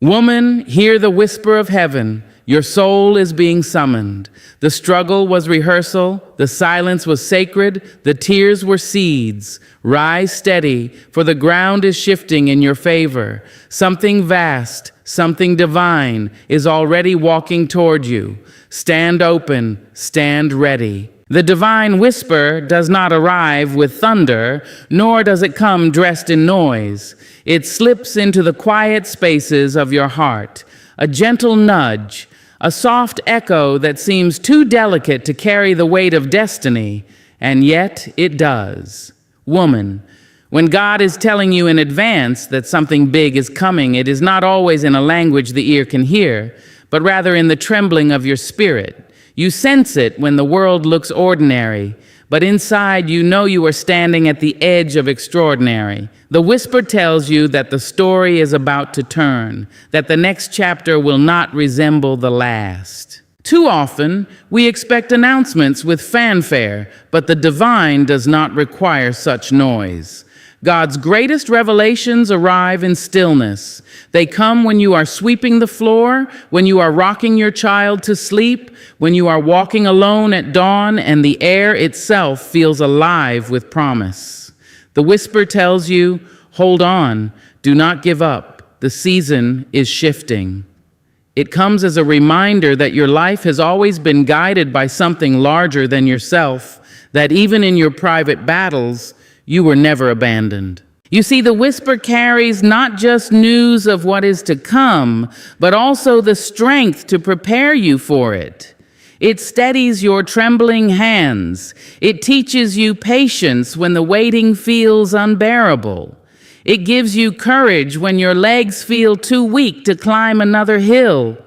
Woman, hear the whisper of heaven. Your soul is being summoned. The struggle was rehearsal. The silence was sacred. The tears were seeds. Rise steady, for the ground is shifting in your favor. Something vast, something divine is already walking toward you. Stand open, stand ready. The divine whisper does not arrive with thunder, nor does it come dressed in noise. It slips into the quiet spaces of your heart, a gentle nudge, a soft echo that seems too delicate to carry the weight of destiny, and yet it does. Woman, when God is telling you in advance that something big is coming, it is not always in a language the ear can hear, but rather in the trembling of your spirit. You sense it when the world looks ordinary, but inside you know you are standing at the edge of extraordinary. The whisper tells you that the story is about to turn, that the next chapter will not resemble the last. Too often, we expect announcements with fanfare, but the divine does not require such noise. God's greatest revelations arrive in stillness. They come when you are sweeping the floor, when you are rocking your child to sleep, when you are walking alone at dawn and the air itself feels alive with promise. The whisper tells you, hold on, do not give up. The season is shifting. It comes as a reminder that your life has always been guided by something larger than yourself, that even in your private battles, you were never abandoned. You see, the whisper carries not just news of what is to come, but also the strength to prepare you for it. It steadies your trembling hands. It teaches you patience when the waiting feels unbearable. It gives you courage when your legs feel too weak to climb another hill.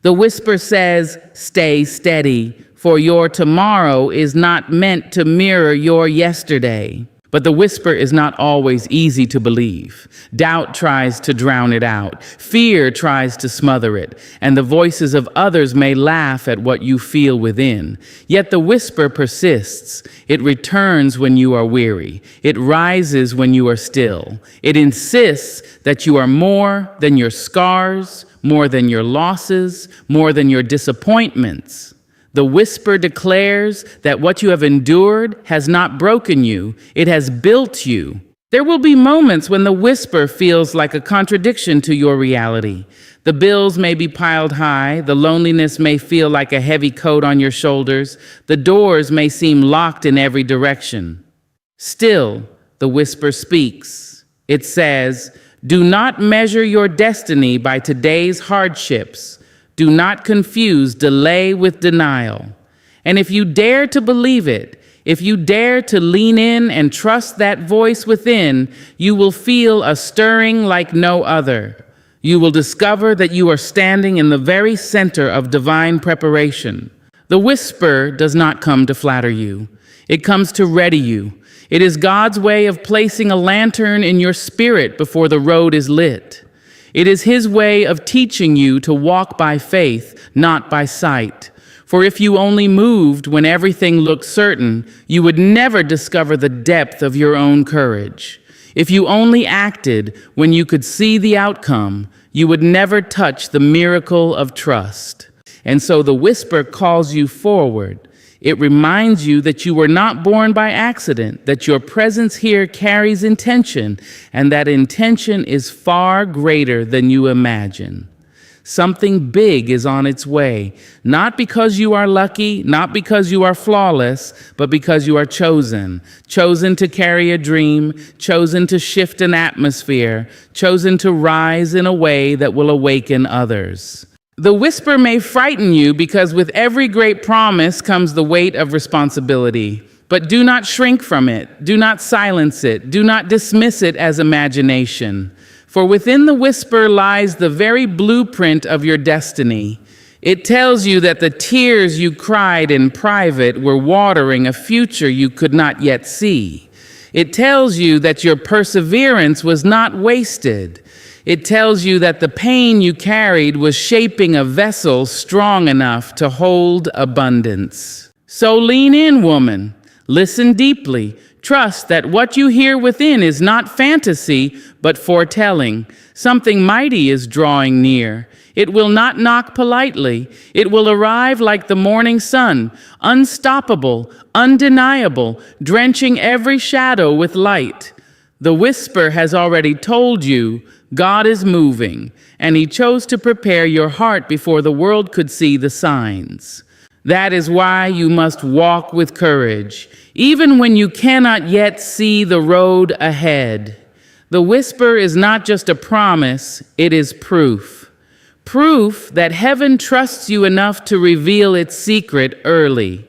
The whisper says, stay steady, for your tomorrow is not meant to mirror your yesterday. But the whisper is not always easy to believe. Doubt tries to drown it out. Fear tries to smother it. And the voices of others may laugh at what you feel within. Yet the whisper persists. It returns when you are weary. It rises when you are still. It insists that you are more than your scars, more than your losses, more than your disappointments. The whisper declares that what you have endured has not broken you, it has built you. There will be moments when the whisper feels like a contradiction to your reality. The bills may be piled high, the loneliness may feel like a heavy coat on your shoulders, the doors may seem locked in every direction. Still, the whisper speaks. It says, do not measure your destiny by today's hardships. Do not confuse delay with denial. And if you dare to believe it, if you dare to lean in and trust that voice within, you will feel a stirring like no other. You will discover that you are standing in the very center of divine preparation. The whisper does not come to flatter you. It comes to ready you. It is God's way of placing a lantern in your spirit before the road is lit. It is His way of teaching you to walk by faith, not by sight. For if you only moved when everything looked certain, you would never discover the depth of your own courage. If you only acted when you could see the outcome, you would never touch the miracle of trust. And so the whisper calls you forward. It reminds you that you were not born by accident, that your presence here carries intention, and that intention is far greater than you imagine. Something big is on its way, not because you are lucky, not because you are flawless, but because you are chosen. Chosen to carry a dream, chosen to shift an atmosphere, chosen to rise in a way that will awaken others. The whisper may frighten you because with every great promise comes the weight of responsibility. But do not shrink from it. Do not silence it. Do not dismiss it as imagination. For within the whisper lies the very blueprint of your destiny. It tells you that the tears you cried in private were watering a future you could not yet see. It tells you that your perseverance was not wasted. It tells you that the pain you carried was shaping a vessel strong enough to hold abundance. So lean in, woman. Listen deeply. Trust that what you hear within is not fantasy, but foretelling. Something mighty is drawing near. It will not knock politely. It will arrive like the morning sun, unstoppable, undeniable, drenching every shadow with light. The whisper has already told you God is moving, and He chose to prepare your heart before the world could see the signs. That is why you must walk with courage, even when you cannot yet see the road ahead. The whisper is not just a promise, it is proof. Proof that heaven trusts you enough to reveal its secret early.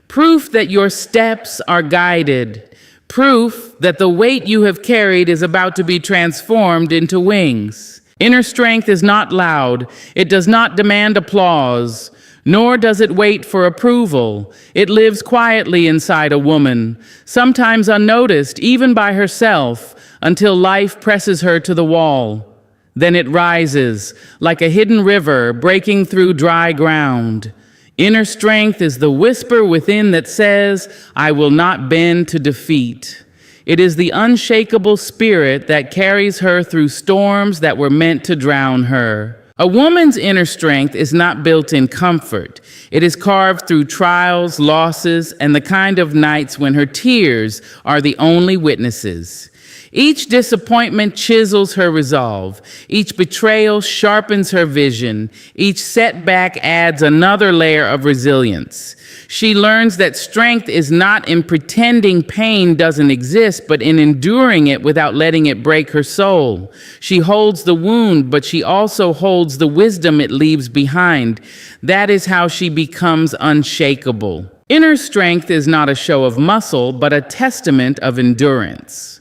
Proof that your steps are guided. Proof that the weight you have carried is about to be transformed into wings. Inner strength is not loud. It does not demand applause, nor does it wait for approval. It lives quietly inside a woman, sometimes unnoticed, even by herself, until life presses her to the wall. Then it rises, like a hidden river breaking through dry ground. Inner strength is the whisper within that says, I will not bend to defeat. It is the unshakable spirit that carries her through storms that were meant to drown her. A woman's inner strength is not built in comfort. It is carved through trials, losses, and the kind of nights when her tears are the only witnesses. Each disappointment chisels her resolve. Each betrayal sharpens her vision. Each setback adds another layer of resilience. She learns that strength is not in pretending pain doesn't exist, but in enduring it without letting it break her soul. She holds the wound, but she also holds the wisdom it leaves behind. That is how she becomes unshakable. Inner strength is not a show of muscle, but a testament of endurance.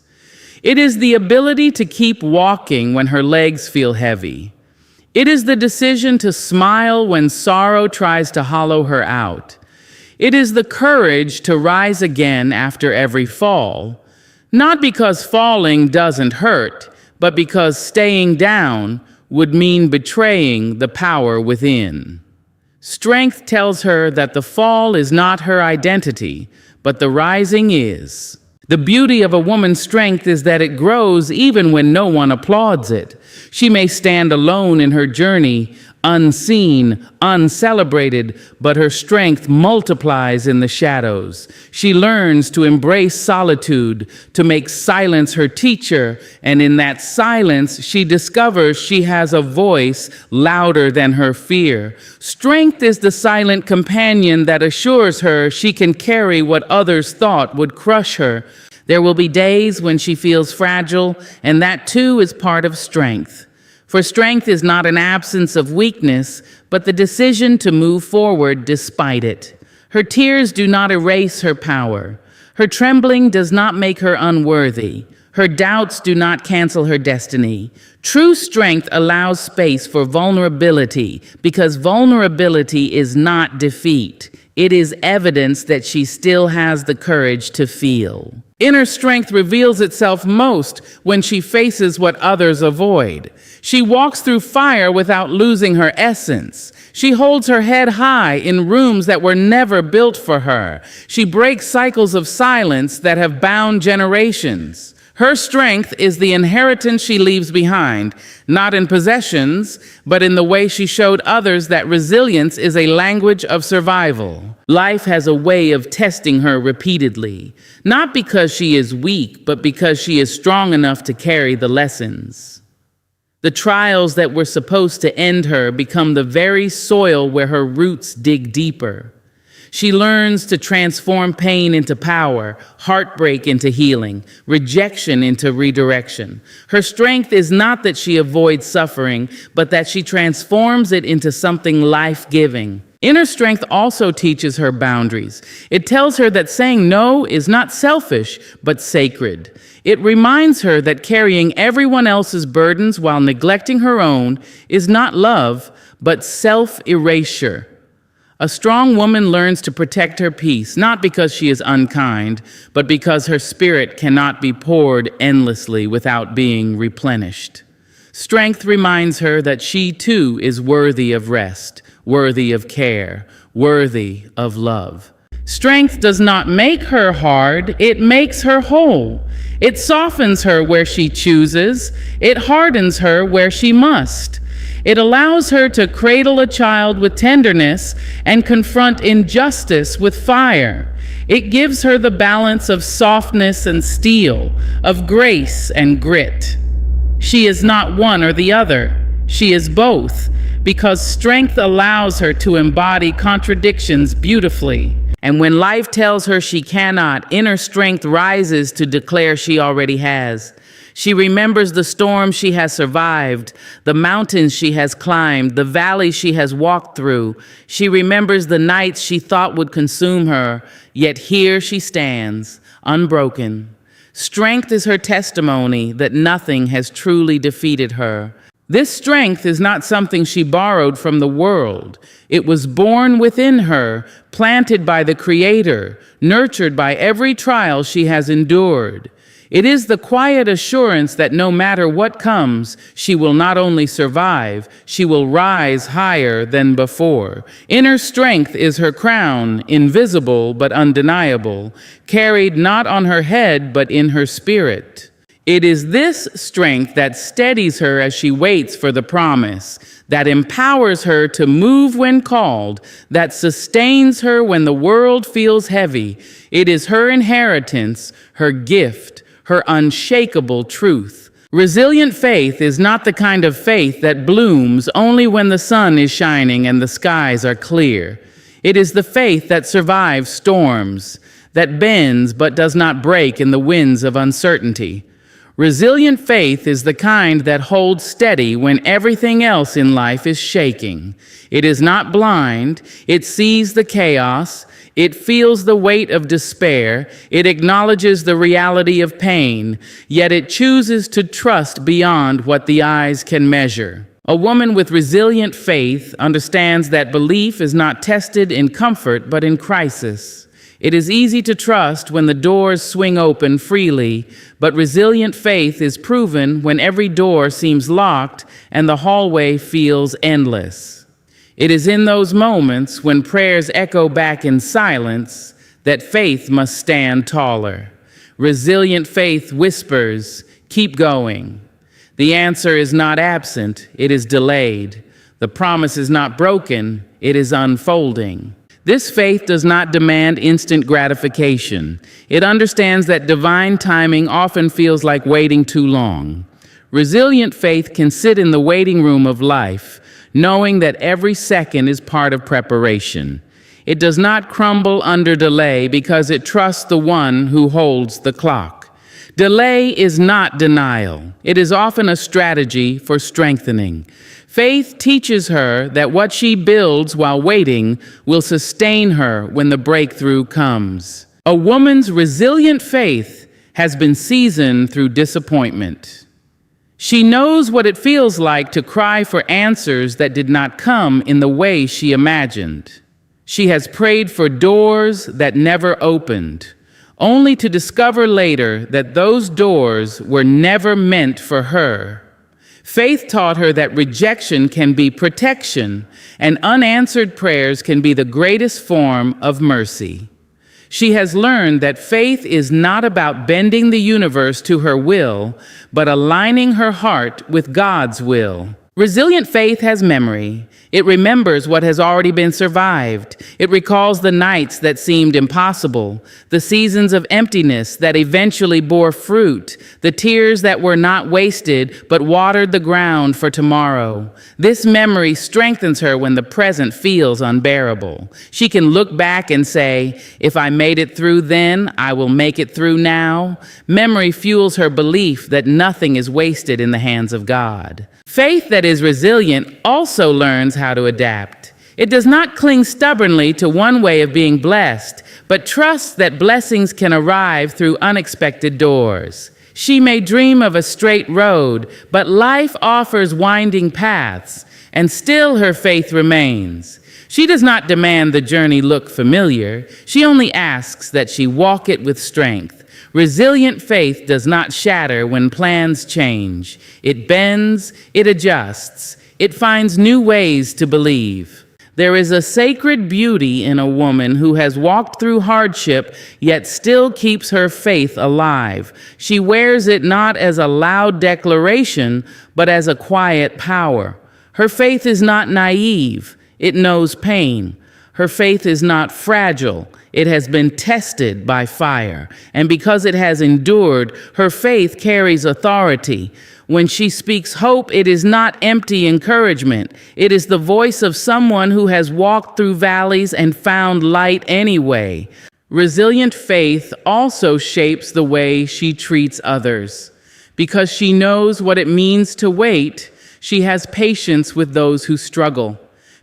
It is the ability to keep walking when her legs feel heavy. It is the decision to smile when sorrow tries to hollow her out. It is the courage to rise again after every fall, not because falling doesn't hurt, but because staying down would mean betraying the power within. Strength tells her that the fall is not her identity, but the rising is. The beauty of a woman's strength is that it grows even when no one applauds it. She may stand alone in her journey, unseen, uncelebrated, but her strength multiplies in the shadows. She learns to embrace solitude, to make silence her teacher, and in that silence, she discovers she has a voice louder than her fear. Strength is the silent companion that assures her she can carry what others thought would crush her. There will be days when she feels fragile, and that too is part of strength. For strength is not an absence of weakness, but the decision to move forward despite it. Her tears do not erase her power. Her trembling does not make her unworthy. Her doubts do not cancel her destiny. True strength allows space for vulnerability, because vulnerability is not defeat. It is evidence that she still has the courage to feel. Inner strength reveals itself most when she faces what others avoid. She walks through fire without losing her essence. She holds her head high in rooms that were never built for her. She breaks cycles of silence that have bound generations. Her strength is the inheritance she leaves behind, not in possessions, but in the way she showed others that resilience is a language of survival. Life has a way of testing her repeatedly, not because she is weak, but because she is strong enough to carry the lessons. The trials that were supposed to end her become the very soil where her roots dig deeper. She learns to transform pain into power, heartbreak into healing, rejection into redirection. Her strength is not that she avoids suffering, but that she transforms it into something life-giving. Inner strength also teaches her boundaries. It tells her that saying no is not selfish, but sacred. It reminds her that carrying everyone else's burdens while neglecting her own is not love, but self-erasure. A strong woman learns to protect her peace, not because she is unkind, but because her spirit cannot be poured endlessly without being replenished. Strength reminds her that she too is worthy of rest, worthy of care, worthy of love. Strength does not make her hard, it makes her whole. It softens her where she chooses, it hardens her where she must. It allows her to cradle a child with tenderness and confront injustice with fire. It gives her the balance of softness and steel, of grace and grit. She is not one or the other, she is both, because strength allows her to embody contradictions beautifully. And when life tells her she cannot, inner strength rises to declare she already has. She remembers the storms she has survived, the mountains she has climbed, the valleys she has walked through. She remembers the nights she thought would consume her, yet here she stands, unbroken. Strength is her testimony that nothing has truly defeated her. This strength is not something she borrowed from the world. It was born within her, planted by the Creator, nurtured by every trial she has endured. It is the quiet assurance that no matter what comes, she will not only survive, she will rise higher than before. Inner strength is her crown, invisible but undeniable, carried not on her head but in her spirit. It is this strength that steadies her as she waits for the promise, that empowers her to move when called, that sustains her when the world feels heavy. It is her inheritance, her gift, her unshakable truth. Resilient faith is not the kind of faith that blooms only when the sun is shining and the skies are clear. It is the faith that survives storms, that bends but does not break in the winds of uncertainty. Resilient faith is the kind that holds steady when everything else in life is shaking. It is not blind, it sees the chaos, it feels the weight of despair, it acknowledges the reality of pain, yet it chooses to trust beyond what the eyes can measure. A woman with resilient faith understands that belief is not tested in comfort but in crisis. It is easy to trust when the doors swing open freely, but resilient faith is proven when every door seems locked and the hallway feels endless. It is in those moments when prayers echo back in silence that faith must stand taller. Resilient faith whispers, "Keep going." The answer is not absent, it is delayed. The promise is not broken, it is unfolding. This faith does not demand instant gratification. It understands that divine timing often feels like waiting too long. Resilient faith can sit in the waiting room of life, knowing that every second is part of preparation. It does not crumble under delay because it trusts the one who holds the clock. Delay is not denial. It is often a strategy for strengthening. Faith teaches her that what she builds while waiting will sustain her when the breakthrough comes. A woman's resilient faith has been seasoned through disappointment. She knows what it feels like to cry for answers that did not come in the way she imagined. She has prayed for doors that never opened, only to discover later that those doors were never meant for her. Faith taught her that rejection can be protection, and unanswered prayers can be the greatest form of mercy. She has learned that faith is not about bending the universe to her will, but aligning her heart with God's will. Resilient faith has memory. It remembers what has already been survived. It recalls the nights that seemed impossible, the seasons of emptiness that eventually bore fruit, the tears that were not wasted but watered the ground for tomorrow. This memory strengthens her when the present feels unbearable. She can look back and say, "If I made it through then, I will make it through now." Memory fuels her belief that nothing is wasted in the hands of God. Faith that is resilient also learns how to adapt. It does not cling stubbornly to one way of being blessed, but trusts that blessings can arrive through unexpected doors. She may dream of a straight road, but life offers winding paths, and still her faith remains. She does not demand the journey look familiar. She only asks that she walk it with strength. Resilient faith does not shatter when plans change. It bends, it adjusts, it finds new ways to believe. There is a sacred beauty in a woman who has walked through hardship yet still keeps her faith alive. She wears it not as a loud declaration, but as a quiet power. Her faith is not naive, it knows pain. Her faith is not fragile, it has been tested by fire. And because it has endured, her faith carries authority. When she speaks hope, it is not empty encouragement. It is the voice of someone who has walked through valleys and found light anyway. Resilient faith also shapes the way she treats others. Because she knows what it means to wait, she has patience with those who struggle.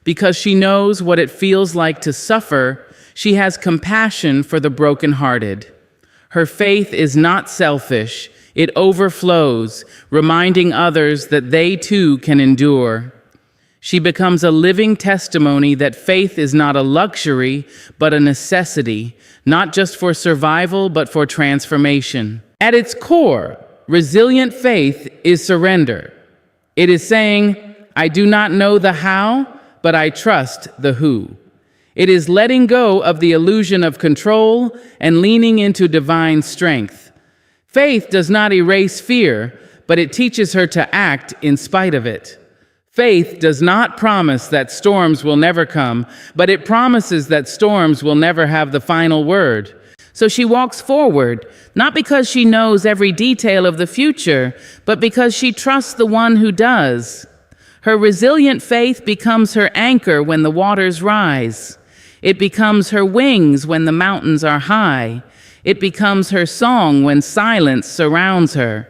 Because she knows what it feels like to suffer, she has compassion for the brokenhearted. Her faith is not selfish. It overflows, reminding others that they too can endure. She becomes a living testimony that faith is not a luxury, but a necessity, not just for survival, but for transformation. At its core, resilient faith is surrender. It is saying, I do not know the how, but I trust the who. It is letting go of the illusion of control and leaning into divine strength. Faith does not erase fear, but it teaches her to act in spite of it. Faith does not promise that storms will never come, but it promises that storms will never have the final word. So she walks forward, not because she knows every detail of the future, but because she trusts the one who does. Her resilient faith becomes her anchor when the waters rise. It becomes her wings when the mountains are high. It becomes her song when silence surrounds her.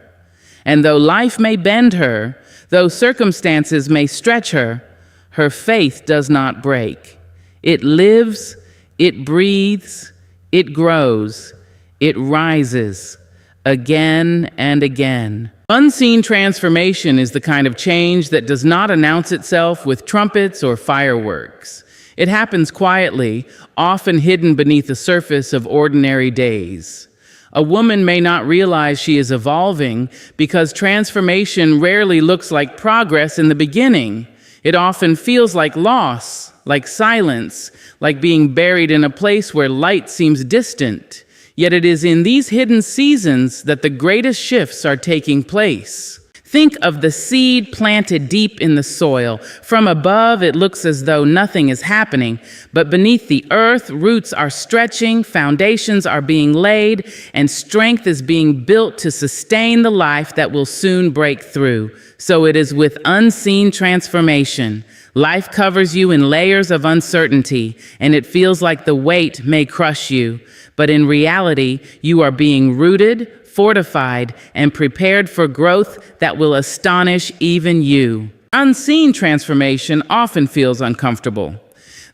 And though life may bend her, though circumstances may stretch her, her faith does not break. It lives, it breathes, it grows, it rises again and again. Unseen transformation is the kind of change that does not announce itself with trumpets or fireworks. It happens quietly, often hidden beneath the surface of ordinary days. A woman may not realize she is evolving because transformation rarely looks like progress in the beginning. It often feels like loss, like silence, like being buried in a place where light seems distant. Yet it is in these hidden seasons that the greatest shifts are taking place. Think of the seed planted deep in the soil. From above, it looks as though nothing is happening, but beneath the earth, roots are stretching, foundations are being laid, and strength is being built to sustain the life that will soon break through. So it is with unseen transformation. Life covers you in layers of uncertainty, and it feels like the weight may crush you. But in reality, you are being rooted, fortified, and prepared for growth that will astonish even you. Unseen transformation often feels uncomfortable.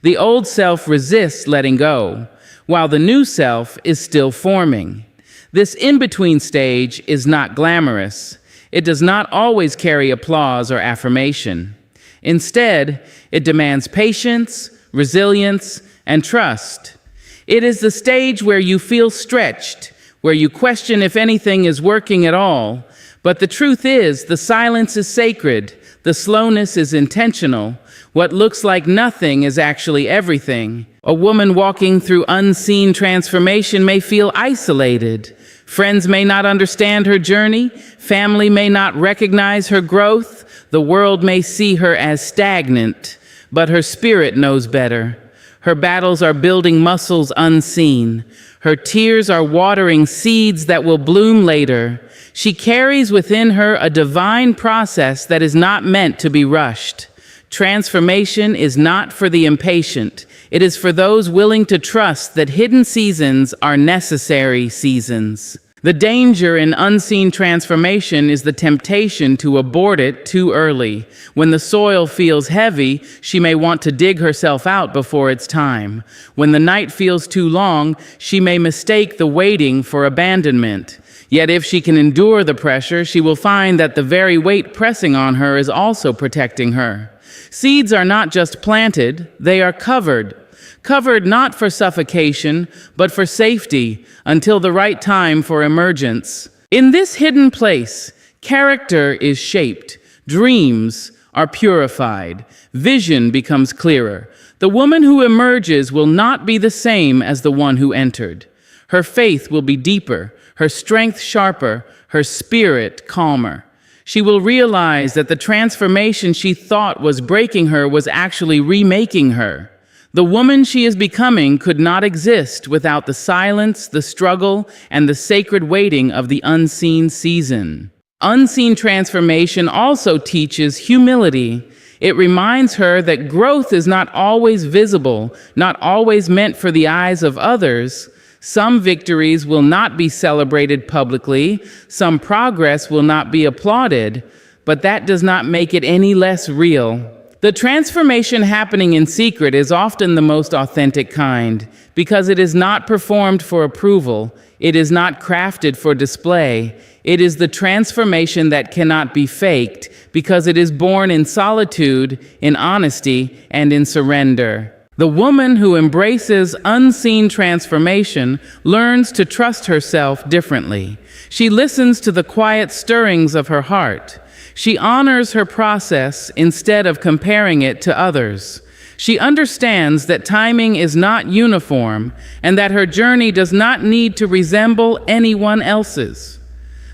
The old self resists letting go, while the new self is still forming. This in-between stage is not glamorous. It does not always carry applause or affirmation. Instead, it demands patience, resilience, and trust. It is the stage where you feel stretched, where you question if anything is working at all. But the truth is, the silence is sacred, the slowness is intentional. What looks like nothing is actually everything. A woman walking through unseen transformation may feel isolated. Friends may not understand her journey. Family may not recognize her growth. The world may see her as stagnant, but her spirit knows better. Her battles are building muscles unseen. Her tears are watering seeds that will bloom later. She carries within her a divine process that is not meant to be rushed. Transformation is not for the impatient. It is for those willing to trust that hidden seasons are necessary seasons. The danger in unseen transformation is the temptation to abort it too early. When the soil feels heavy, she may want to dig herself out before it's time. When the night feels too long, she may mistake the waiting for abandonment. Yet if she can endure the pressure, she will find that the very weight pressing on her is also protecting her. Seeds are not just planted, they are covered. Covered not for suffocation, but for safety, until the right time for emergence. In this hidden place, character is shaped, dreams are purified. Vision becomes clearer. The woman who emerges will not be the same as the one who entered. Her faith will be deeper, her strength sharper, her spirit calmer. She will realize that the transformation she thought was breaking her was actually remaking her. The woman she is becoming could not exist without the silence, the struggle, and the sacred waiting of the unseen season. Unseen transformation also teaches humility. It reminds her that growth is not always visible, not always meant for the eyes of others. Some victories will not be celebrated publicly, some progress will not be applauded, but that does not make it any less real. The transformation happening in secret is often the most authentic kind, because it is not performed for approval, it is not crafted for display. It is the transformation that cannot be faked, because it is born in solitude, in honesty, and in surrender. The woman who embraces unseen transformation learns to trust herself differently. She listens to the quiet stirrings of her heart. She honors her process instead of comparing it to others. She understands that timing is not uniform and that her journey does not need to resemble anyone else's.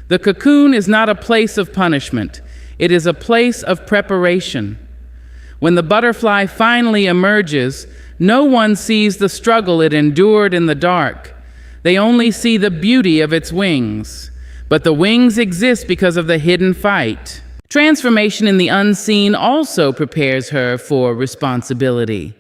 The cocoon is not a place of punishment. It is a place of preparation. When the butterfly finally emerges, no one sees the struggle it endured in the dark. They only see the beauty of its wings. But the wings exist because of the hidden fight. Transformation in the unseen also prepares her for responsibility.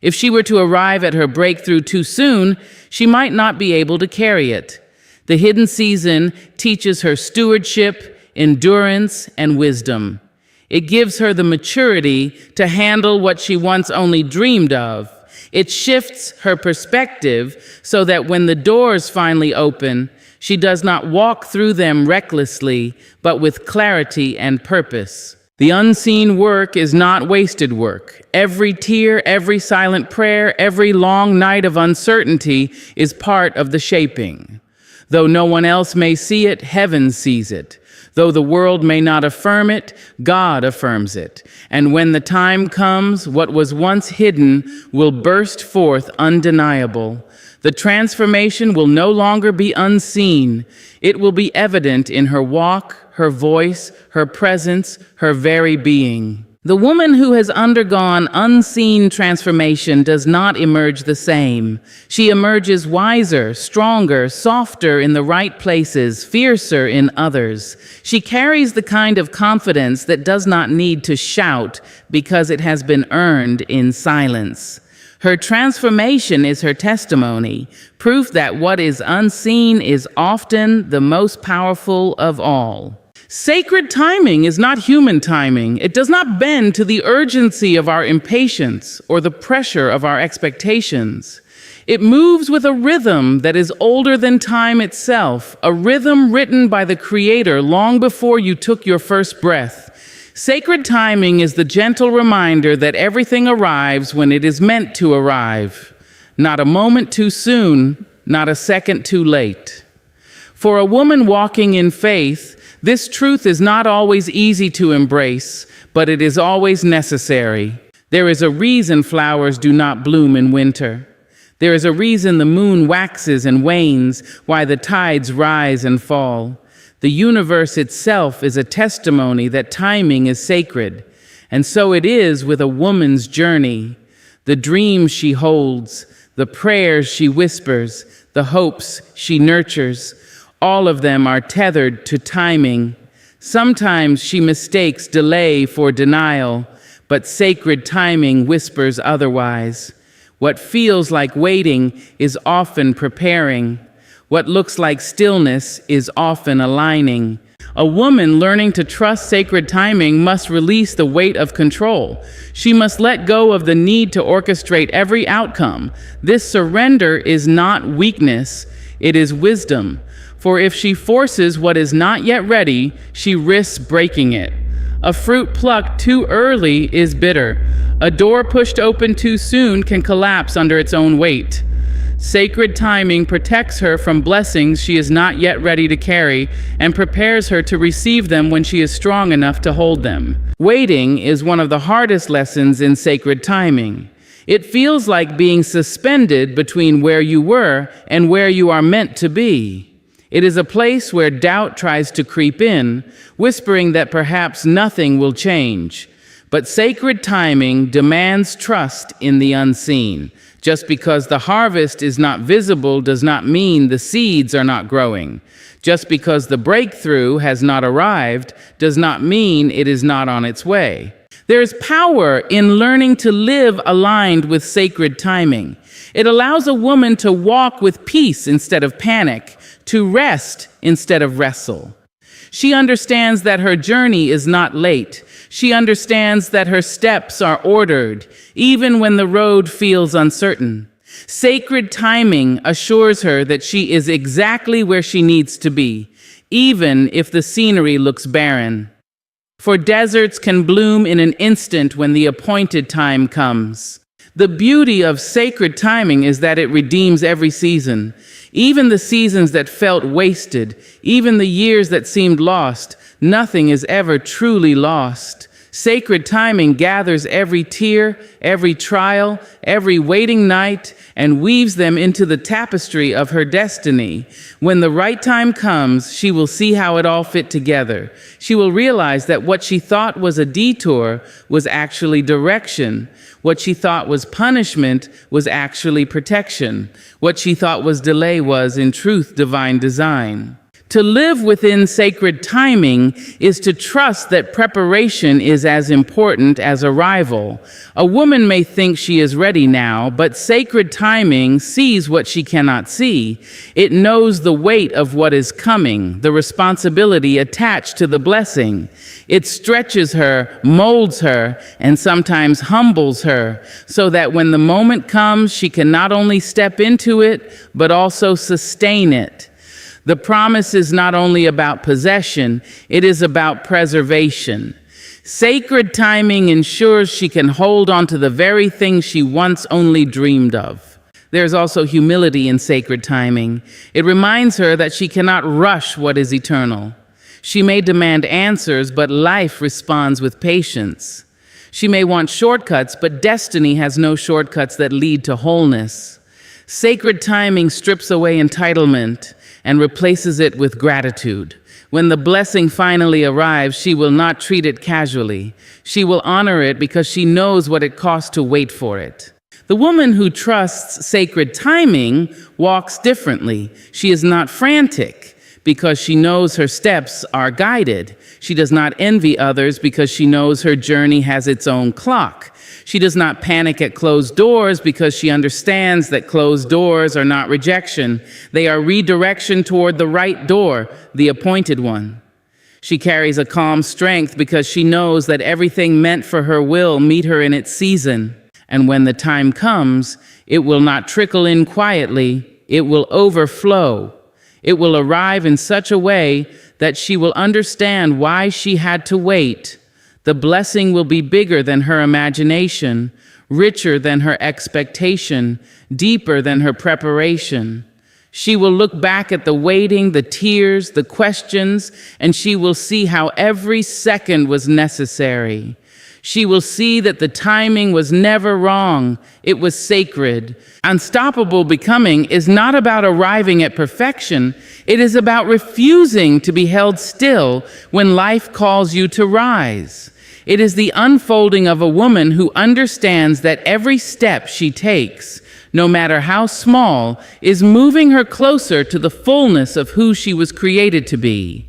If she were to arrive at her breakthrough too soon, she might not be able to carry it. The hidden season teaches her stewardship, endurance, and wisdom. It gives her the maturity to handle what she once only dreamed of. It shifts her perspective so that when the doors finally open, she does not walk through them recklessly, but with clarity and purpose. The unseen work is not wasted work. Every tear, every silent prayer, every long night of uncertainty is part of the shaping. Though no one else may see it, heaven sees it. Though the world may not affirm it, God affirms it. And when the time comes, what was once hidden will burst forth undeniable. The transformation will no longer be unseen. It will be evident in her walk, her voice, her presence, her very being. The woman who has undergone unseen transformation does not emerge the same. She emerges wiser, stronger, softer in the right places, fiercer in others. She carries the kind of confidence that does not need to shout because it has been earned in silence. Her transformation is her testimony, proof that what is unseen is often the most powerful of all. Sacred timing is not human timing. It does not bend to the urgency of our impatience or the pressure of our expectations. It moves with a rhythm that is older than time itself, a rhythm written by the Creator long before you took your first breath. Sacred timing is the gentle reminder that everything arrives when it is meant to arrive. Not a moment too soon, not a second too late. For a woman walking in faith, this truth is not always easy to embrace, but it is always necessary. There is a reason flowers do not bloom in winter. There is a reason the moon waxes and wanes, why the tides rise and fall. The universe itself is a testimony that timing is sacred, and so it is with a woman's journey. The dreams she holds, the prayers she whispers, the hopes she nurtures, all of them are tethered to timing. Sometimes she mistakes delay for denial, but sacred timing whispers otherwise. What feels like waiting is often preparing. What looks like stillness is often aligning. A woman learning to trust sacred timing must release the weight of control. She must let go of the need to orchestrate every outcome. This surrender is not weakness, it is wisdom. For if she forces what is not yet ready, she risks breaking it. A fruit plucked too early is bitter. A door pushed open too soon can collapse under its own weight. Sacred timing protects her from blessings she is not yet ready to carry and prepares her to receive them when she is strong enough to hold them. Waiting is one of the hardest lessons in sacred timing. It feels like being suspended between where you were and where you are meant to be. It is a place where doubt tries to creep in, whispering that perhaps nothing will change. But sacred timing demands trust in the unseen. Just because the harvest is not visible does not mean the seeds are not growing. Just because the breakthrough has not arrived does not mean it is not on its way. There is power in learning to live aligned with sacred timing. It allows a woman to walk with peace instead of panic, to rest instead of wrestle. She understands that her journey is not late. She understands that her steps are ordered, even when the road feels uncertain. Sacred timing assures her that she is exactly where she needs to be, even if the scenery looks barren. For deserts can bloom in an instant when the appointed time comes. The beauty of sacred timing is that it redeems every season. Even the seasons that felt wasted, even the years that seemed lost, nothing is ever truly lost. Sacred timing gathers every tear, every trial, every waiting night, and weaves them into the tapestry of her destiny. When the right time comes, she will see how it all fit together. She will realize that what she thought was a detour was actually direction. What she thought was punishment was actually protection. What she thought was delay was, in truth, divine design. To live within sacred timing is to trust that preparation is as important as arrival. A woman may think she is ready now, but sacred timing sees what she cannot see. It knows the weight of what is coming, the responsibility attached to the blessing. It stretches her, molds her, and sometimes humbles her, so that when the moment comes, she can not only step into it, but also sustain it. The promise is not only about possession, it is about preservation. Sacred timing ensures she can hold on to the very thing she once only dreamed of. There is also humility in sacred timing. It reminds her that she cannot rush what is eternal. She may demand answers, but life responds with patience. She may want shortcuts, but destiny has no shortcuts that lead to wholeness. Sacred timing strips away entitlement and replaces it with gratitude. When the blessing finally arrives, she will not treat it casually. She will honor it because she knows what it costs to wait for it. The woman who trusts sacred timing walks differently. She is not frantic because she knows her steps are guided. She does not envy others because she knows her journey has its own clock. She does not panic at closed doors because she understands that closed doors are not rejection. They are redirection toward the right door, the appointed one. She carries a calm strength because she knows that everything meant for her will meet her in its season. And when the time comes, it will not trickle in quietly. It will overflow. It will arrive in such a way that she will understand why she had to wait. The blessing will be bigger than her imagination, richer than her expectation, deeper than her preparation. She will look back at the waiting, the tears, the questions, and she will see how every second was necessary. She will see that the timing was never wrong. It was sacred. Unstoppable becoming is not about arriving at perfection. It is about refusing to be held still when life calls you to rise. It is the unfolding of a woman who understands that every step she takes, no matter how small, is moving her closer to the fullness of who she was created to be.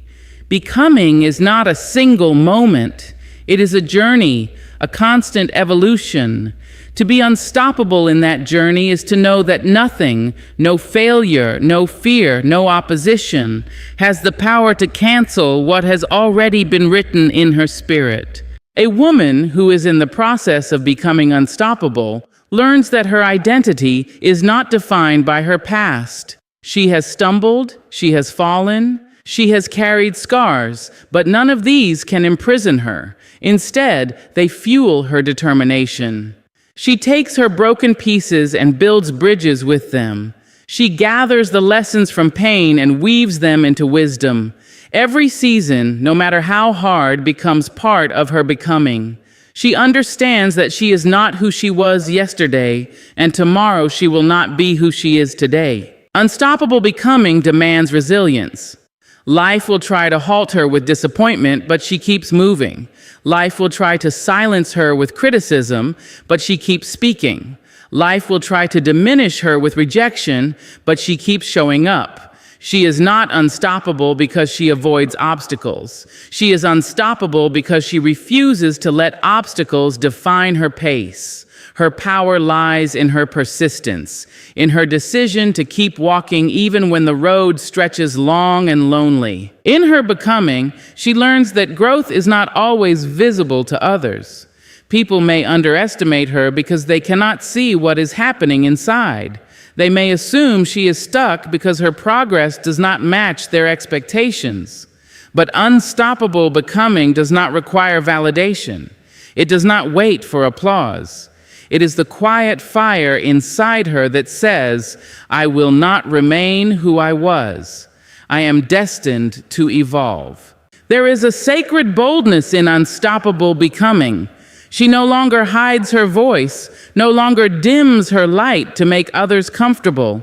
Becoming is not a single moment. It is a journey, a constant evolution. To be unstoppable in that journey is to know that nothing, no failure, no fear, no opposition, has the power to cancel what has already been written in her spirit. A woman who is in the process of becoming unstoppable learns that her identity is not defined by her past. She has stumbled, she has fallen, she has carried scars, but none of these can imprison her. Instead, they fuel her determination. She takes her broken pieces and builds bridges with them. She gathers the lessons from pain and weaves them into wisdom. Every season, no matter how hard, becomes part of her becoming. She understands that she is not who she was yesterday, and tomorrow she will not be who she is today. Unstoppable becoming demands resilience. Life will try to halt her with disappointment, but she keeps moving. Life will try to silence her with criticism, but she keeps speaking. Life will try to diminish her with rejection, but she keeps showing up. She is not unstoppable because she avoids obstacles. She is unstoppable because she refuses to let obstacles define her pace. Her power lies in her persistence, in her decision to keep walking even when the road stretches long and lonely. In her becoming, she learns that growth is not always visible to others. People may underestimate her because they cannot see what is happening inside. They may assume she is stuck because her progress does not match their expectations. But unstoppable becoming does not require validation. It does not wait for applause. It is the quiet fire inside her that says, "I will not remain who I was. I am destined to evolve." There is a sacred boldness in unstoppable becoming. She no longer hides her voice, no longer dims her light to make others comfortable.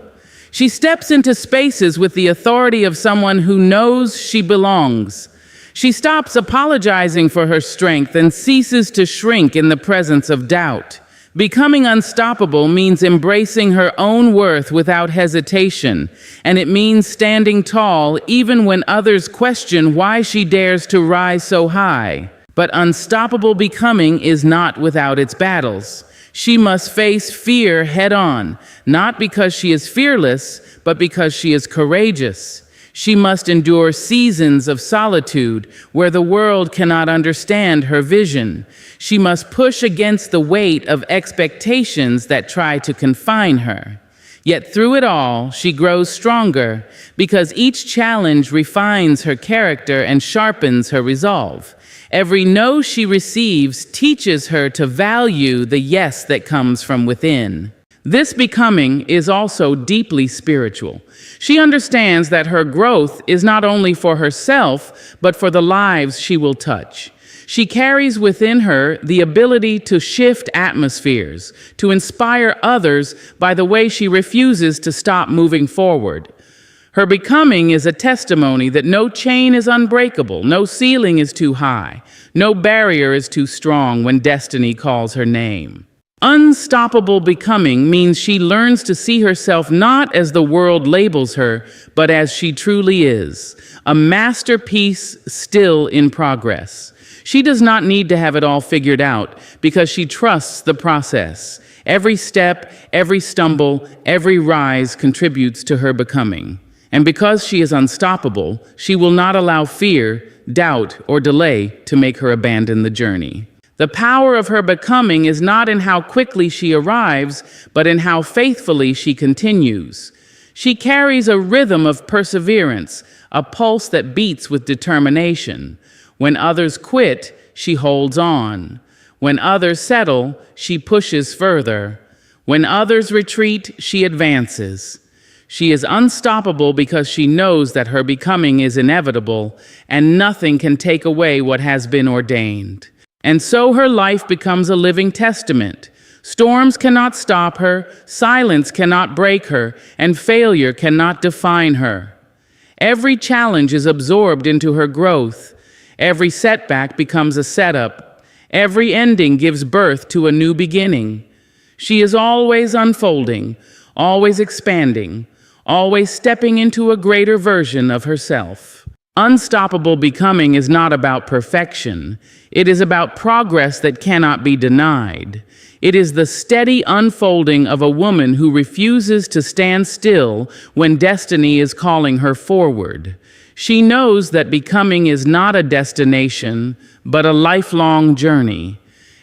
She steps into spaces with the authority of someone who knows she belongs. She stops apologizing for her strength and ceases to shrink in the presence of doubt. Becoming unstoppable means embracing her own worth without hesitation, and it means standing tall even when others question why she dares to rise so high. But unstoppable becoming is not without its battles. She must face fear head-on, not because she is fearless, but because she is courageous. She must endure seasons of solitude where the world cannot understand her vision. She must push against the weight of expectations that try to confine her. Yet through it all, she grows stronger because each challenge refines her character and sharpens her resolve. Every no she receives teaches her to value the yes that comes from within. This becoming is also deeply spiritual. She understands that her growth is not only for herself, but for the lives she will touch. She carries within her the ability to shift atmospheres, to inspire others by the way she refuses to stop moving forward. Her becoming is a testimony that no chain is unbreakable, no ceiling is too high, no barrier is too strong when destiny calls her name. Unstoppable becoming means she learns to see herself not as the world labels her, but as she truly is, a masterpiece still in progress. She does not need to have it all figured out because she trusts the process. Every step, every stumble, every rise contributes to her becoming. And because she is unstoppable, she will not allow fear, doubt, or delay to make her abandon the journey. The power of her becoming is not in how quickly she arrives, but in how faithfully she continues. She carries a rhythm of perseverance, a pulse that beats with determination. When others quit, she holds on. When others settle, she pushes further. When others retreat, she advances. She is unstoppable because she knows that her becoming is inevitable, and nothing can take away what has been ordained. And so her life becomes a living testament. Storms cannot stop her, silence cannot break her, and failure cannot define her. Every challenge is absorbed into her growth. Every setback becomes a setup. Every ending gives birth to a new beginning. She is always unfolding, always expanding, always stepping into a greater version of herself. Unstoppable becoming is not about perfection. It is about progress that cannot be denied. It is the steady unfolding of a woman who refuses to stand still when destiny is calling her forward. She knows that becoming is not a destination, but a lifelong journey.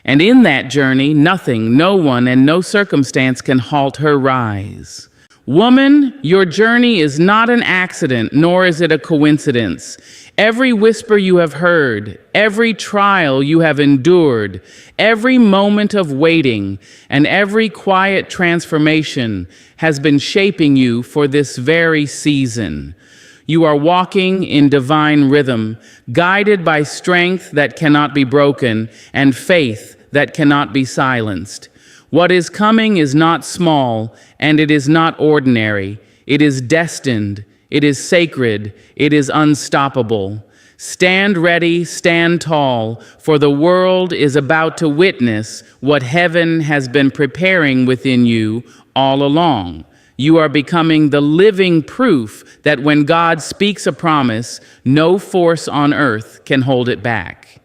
And in that journey, nothing, no one, and no circumstance can halt her rise. Woman, your journey is not an accident, nor is it a coincidence. Every whisper you have heard, every trial you have endured, every moment of waiting, and every quiet transformation has been shaping you for this very season. You are walking in divine rhythm, guided by strength that cannot be broken and faith that cannot be silenced. What is coming is not small, and it is not ordinary. It is destined, it is sacred, it is unstoppable. Stand ready, stand tall, for the world is about to witness what heaven has been preparing within you all along. You are becoming the living proof that when God speaks a promise, no force on earth can hold it back.